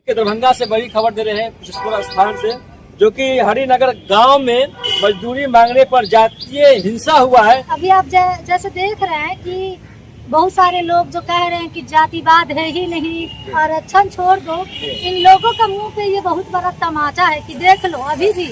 दरभंगा से बड़ी खबर दे रहे हैं कुशेश्वर स्थान से, जो कि हरिनगर गांव में मजदूरी मांगने पर जातीय हिंसा हुआ है। अभी आप जैसे देख रहे हैं कि बहुत सारे लोग जो कह रहे हैं कि जातिवाद है ही नहीं, आरक्षण छोड़ दो, इन लोगों का मुंह पे ये बहुत बड़ा तमाचा है कि देख लो अभी भी।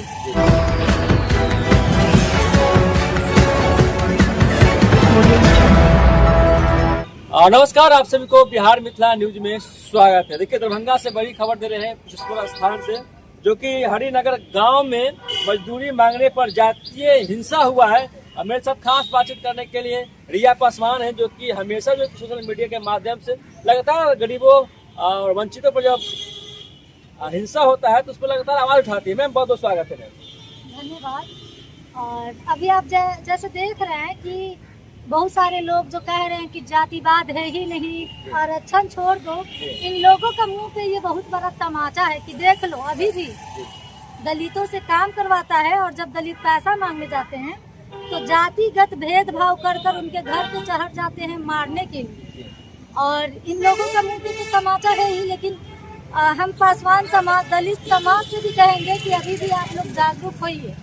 नमस्कार, आप सभी को बिहार मिथिला न्यूज में स्वागत है। देखिए, दरभंगा से बड़ी खबर दे रहे हैं कुशेश्वर स्थान से, जो कि हरिनगर गांव में मजदूरी मांगने पर जातीय हिंसा हुआ है। मेरे साथ खास बातचीत करने के लिए रिया पासवान है, जो कि हमेशा जो सोशल मीडिया के माध्यम से लगातार गरीबों और वंचितों पर जब हिंसा होता है तो उस पर लगातार आवाज उठाती है। मैम, बहुत बहुत स्वागत है। धन्यवाद। और अभी आप जैसे देख रहे हैं कि बहुत सारे लोग जो कह रहे हैं कि जातिवाद है ही नहीं, आरक्षण छोड़ दो, इन लोगों का मुंह पे ये बहुत बड़ा तमाचा है कि देख लो अभी भी दलितों से काम करवाता है। और जब दलित पैसा मांगने जाते हैं तो जातिगत भेदभाव कर कर उनके घर पे चढ़ जाते हैं मारने के लिए। और इन लोगों का मुंह पे तो तमाचा है ही, लेकिन हम पासवान समाज, दलित समाज से भी कहेंगे कि अभी भी आप लोग जागरूक होइए।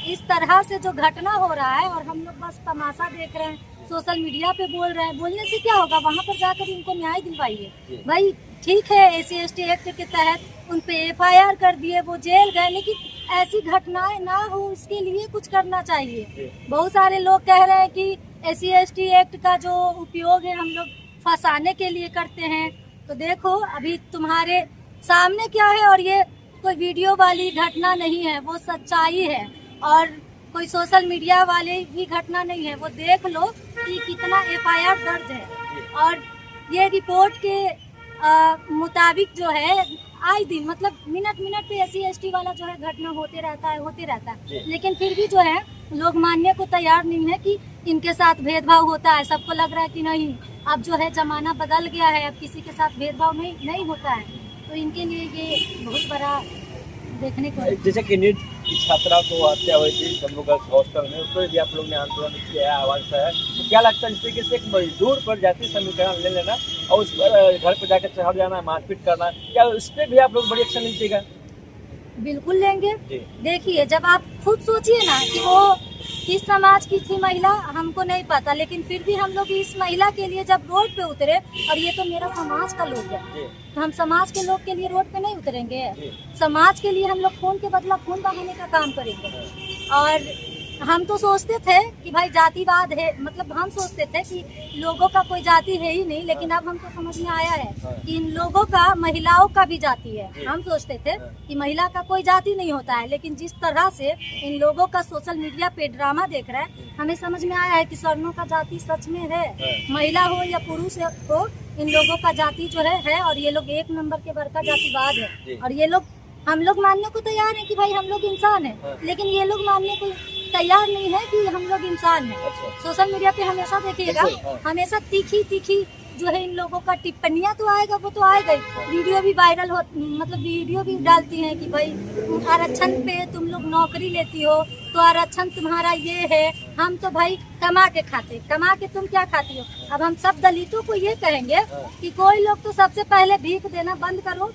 इस तरह से जो घटना हो रहा है और हम लोग बस तमाशा देख रहे हैं, सोशल मीडिया पे बोल रहे हैं, बोलने से क्या होगा, वहाँ पर जाकर इनको न्याय दिलवाइए। भाई ठीक है, SC/ST एक्ट के तहत उन पे FIR कर दिए, वो जेल गए, लेकिन ऐसी घटनाएं ना हो इसके लिए कुछ करना चाहिए। बहुत सारे लोग कह रहे हैं कि SC/ST एक्ट का जो उपयोग है हम लोग फंसाने के लिए करते हैं। तो देखो अभी तुम्हारे सामने क्या है, और ये कोई वीडियो वाली घटना नहीं है, वो सच्चाई है। और कोई सोशल मीडिया वाले भी घटना नहीं है, वो देख लो कि कितना FIR दर्ज है। और ये रिपोर्ट के मुताबिक जो है आए दिन, मतलब मिनट पे SC/ST वाला जो है घटना होते रहता है। लेकिन फिर भी जो है लोग मानने को तैयार नहीं है कि इनके साथ भेदभाव होता है। सबको लग रहा है कि नहीं, अब जो है जमाना बदल गया है, अब किसी के साथ भेदभाव नहीं होता है। तो इनके लिए ये बहुत बड़ा देखने को, जैसे कि नीट की छात्रा को हत्या हुई थी जम्मू गर्ल्स हॉस्टल में, उस पर भी आप लोग ने आंदोलन किया है, आवाज उठाया है। तो क्या लगता है, जिस तरीके से एक मजदूर पर जातीय समीकरण ले लेना और उस पर घर पर जाकर चढ़ जाना, मारपीट करना, क्या उस पर भी आप लोग बड़ी एक्शन लीजिएगा? बिल्कुल लेंगे। देखिए, जब आप खुद सोचिए ना कि वो किस समाज की थी महिला, हमको नहीं पता, लेकिन फिर भी हम लोग इस महिला के लिए जब रोड पे उतरे, और ये तो मेरा समाज का लोग है, तो हम समाज के लोग के लिए रोड पे नहीं उतरेंगे? समाज के लिए हम लोग खून के बदला खून बहाने का काम करेंगे। और हम तो सोचते थे कि भाई जातिवाद है, मतलब हम सोचते थे कि लोगों का कोई जाति है ही नहीं, लेकिन अब हमको समझ में आया है कि इन लोगों का, महिलाओं का भी जाति है। हम सोचते थे कि महिला का कोई जाति नहीं होता है, लेकिन जिस तरह से इन लोगों का सोशल मीडिया पे ड्रामा देख रहा है, हमें समझ में आया है कि स्वर्णों का जाति सच में है। महिला हो या पुरुष हो, इन लोगों का जाति जो है, और ये लोग एक नंबर के बड़का जातिवाद है। और ये लोग, हम लोग मानने को तैयार है कि भाई हम लोग इंसान है, लेकिन ये लोग मानने को तैयार नहीं है कि हम लोग इंसान हैं। सोशल मीडिया पे हमेशा देखिएगा, हमेशा तीखी जो है इन लोगों का टिप्पणियां तो आएगा, वो तो आएगा ही। वीडियो भी वायरल हो, मतलब वीडियो भी डालती हैं कि भाई आरक्षण पे तुम लोग नौकरी लेती हो तो आरक्षण तुम्हारा ये है, हम तो भाई कमा के तुम क्या खाती हो। अब हम सब दलितों को ये कहेंगे कि कोई लोग तो सबसे पहले भीख देना बंद करो।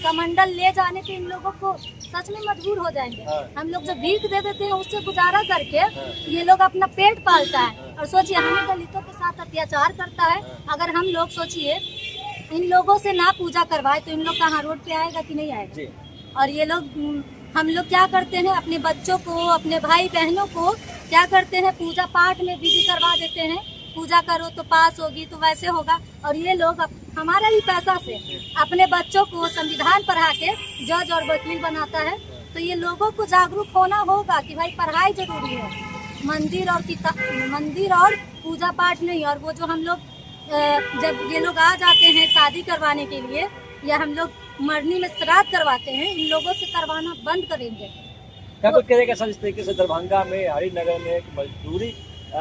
कमंडल ले जाने पे इन लोगों को सच में मजबूर हो जाएंगे। हम लोग जो भीख दे देते हैं उससे गुजारा करके ये लोग अपना पेट पालता है। और सोचिए, हमें दलितों के साथ अत्याचार करता है। अगर हम लोग सोचिए इन लोगों से ना पूजा करवाए तो इन लोग कहाँ रोड पे आएगा कि नहीं आएगा। और ये लोग, हम लोग क्या करते हैं, अपने बच्चों को, अपने भाई बहनों को क्या करते हैं, पूजा पाठ में विधि करवा देते हैं, पूजा करो तो पास होगी, तो वैसे होगा। और ये लोग हमारा ही पैसा से अपने बच्चों को संविधान पढ़ा के जज और वकील बनाता है। तो ये लोगों को जागरूक होना होगा कि भाई पढ़ाई जरूरी है, मंदिर और पूजा पाठ नहीं। और वो जो हम लोग, जब ये लोग आ जाते हैं शादी करवाने के लिए, या हम लोग मरनी में श्राद्ध करवाते हैं, इन लोगों से करवाना बंद करेंगे। क्या कुछ करेगा सर, इस तरीके से दरभंगा में, हरिनगर में एक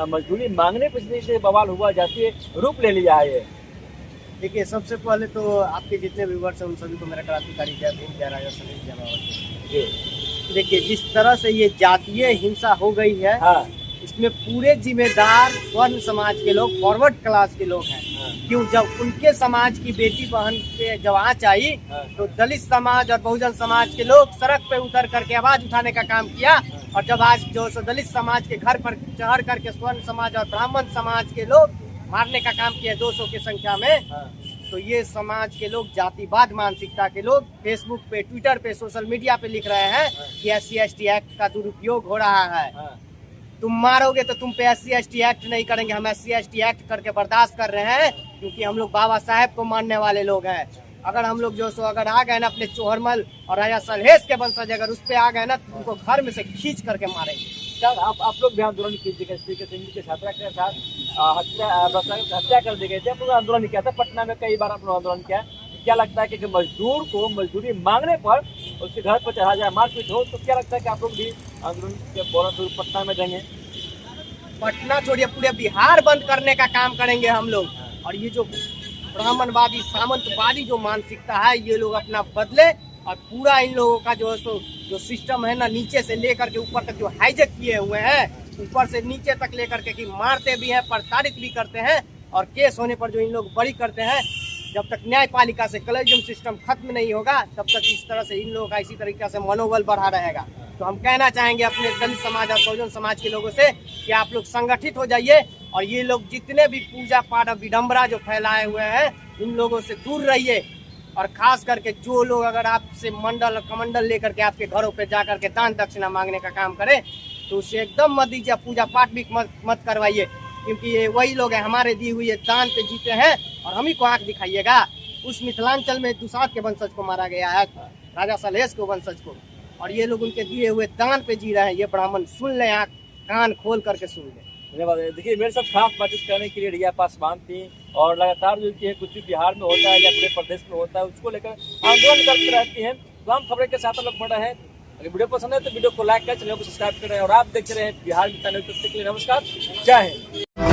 मजदूरी मांगने पर से बवाल हुआ, जाती है रूप ले लिया है? देखिए, सबसे पहले तो आपके जितने व्यूवर्स हैं उन सभी को मेरा क्रांतिकारी जय भीम, जय राजा सलीम, जय। देखिए, जिस तरह से ये जातीय हिंसा हो गई है, इसमें पूरे जिम्मेदार वर्ण समाज के लोग, फॉरवर्ड क्लास के लोग हैं। क्यों, जब उनके समाज की बेटी बहन पे जब आँच आई तो दलित समाज और बहुजन समाज के लोग सड़क पे उतर करके आवाज उठाने का काम किया। और जब आज जो दलित समाज के घर पर चढ़ करके स्वर्ण समाज और ब्राह्मण समाज के लोग मारने का काम किया 200 की संख्या में, तो ये समाज के लोग, जातिवाद मानसिकता के लोग फेसबुक पे, ट्विटर पे, सोशल मीडिया पे लिख रहे हैं कि SC/ST एक्ट का दुरुपयोग हो रहा है। तुम मारोगे तो तुम पे SC/ST एक्ट नहीं करेंगे, हम SC/ST एक्ट करके बर्दाश्त कर रहे हैं क्योंकि हम लोग बाबा साहेब को मानने वाले लोग हैं। अगर हम लोग जो सो अगर आ गए ना अपने चोहरमल और राजा सलहेश के वंशज अगर उस पे आ गए ना तो उनको घर में से खींच करके मारेंगे। सर आप लोग भी आंदोलन कीजिएगा, इस तरीके से के छात्रा के साथ हत्या कर दी गई थी। आप लोग आंदोलन किया था पटना में, कई बार आप लोग आंदोलन किया। क्या लगता है कि मजदूर को मजदूरी मांगने पर उसके घर पर चढ़ा जाए, मारपीट हो, तो क्या लगता है कि आप लोग भी आंदोलन के दौरान पटना में जाएंगे? पटना छोड़िए, पूरे बिहार बंद करने का काम करेंगे हम लोग। और ये जो ब्राह्मणवादी सामंतवादी जो मानसिकता है ये लोग अपना बदले, और पूरा इन लोगों का जो सिस्टम है ना, नीचे से लेकर के ऊपर तक जो हाईजेक किए हुए हैं, ऊपर से नीचे तक लेकर के कि मारते भी हैं, प्रताड़ित भी करते हैं, और केस होने पर जो इन लोग बरी करते हैं। जब तक न्यायपालिका से कलेजियम सिस्टम खत्म नहीं होगा तब तक इस तरह से इन लोगों का इसी तरीके से मनोबल बढ़ा रहेगा। तो हम कहना चाहेंगे अपने दलित समाज और बहुजन समाज के लोगों से कि आप लोग संगठित हो जाइए, और ये लोग जितने भी पूजा पाठ और विडम्बना जो फैलाए हुए हैं इन लोगों से दूर रहिए। और खास करके जो लोग अगर आपसे मंडल और कमंडल लेकर के आपके घरों पे जा करके दान दक्षिणा मांगने का काम करें तो उसे एकदम मत दीजिए, पूजा पाठ भी मत करवाइए, क्योंकि ये वही लोग हैं हमारे दी हुई दान पे जीते हैं। और हम ही को आंख दिखाइएगा। उस मिथिलांचल में दुसाध के वंशज को मारा गया है, राजा सलहेश को वंशज को, और ये लोग उनके दिए हुए दान पे जी रहे हैं। ये ब्राह्मण सुन ले, आँख कान खोल करके सुन ले। धन्यवाद। देखिए मेरे साथ खास बातचीत करने के लिए रिया पासवान थी, और लगातार जो कि कुछ भी बिहार में होता है या पूरे प्रदेश में होता है उसको लेकर आंदोलन करती रहती हैं। तमाम खबरें के साथ हम लोग बढ़ रहे हैं। अगर वीडियो पसंद है तो वीडियो को लाइक करें, चैनल को सब्सक्राइब करें, और आप देख रहे हैं बिहार मित्र न्यूज़। नमस्कार, जय हिंद।